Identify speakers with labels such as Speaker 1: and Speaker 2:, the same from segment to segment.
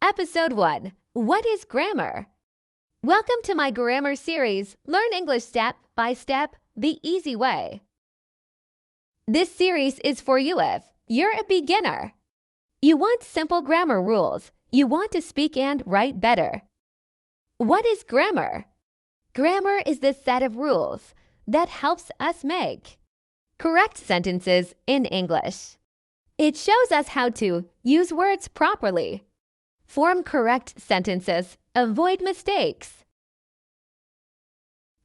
Speaker 1: Episode 1. What is grammar? Welcome to my grammar series, Learn English Step by Step, the Easy Way. This series is for you if you're a beginner. You want simple grammar rules. You want to speak and write better. What is grammar? Grammar is the set of rules that helps us make correct sentences in English. It shows us how to use words properly, form correct sentences, avoid mistakes.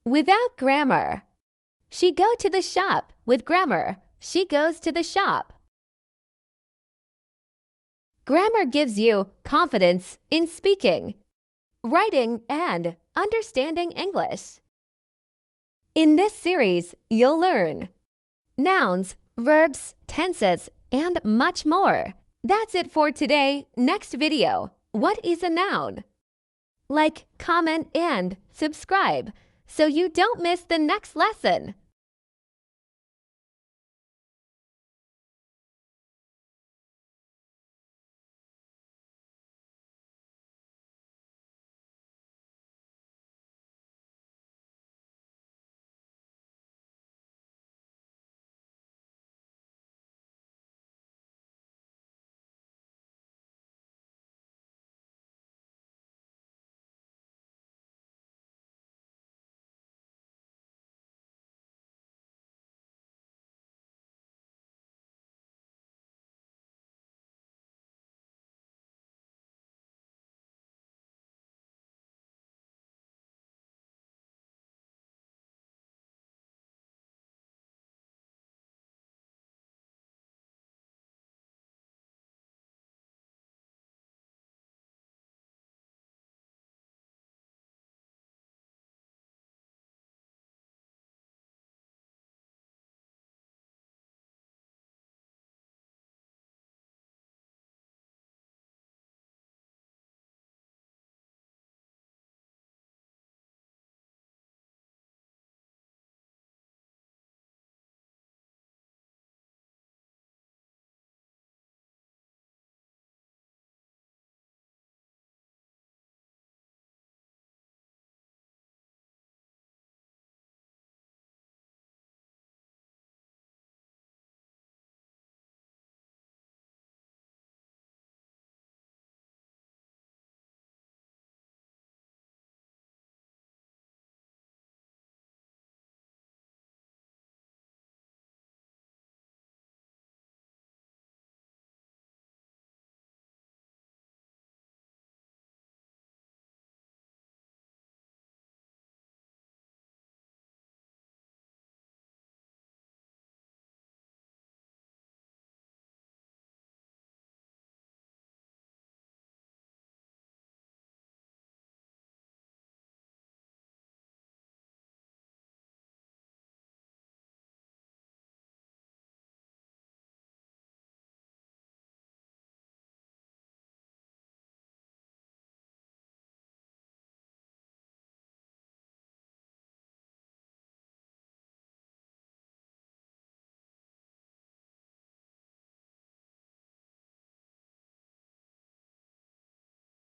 Speaker 1: Without grammar, she go to the shop. With grammar, she goes to the shop. Grammar gives you confidence in speaking, writing, and understanding English. In this series, you'll learn nouns, verbs, tenses, and much more. That's it for today. Next video. What is a noun? Like, comment, and subscribe so you don't miss the next lesson.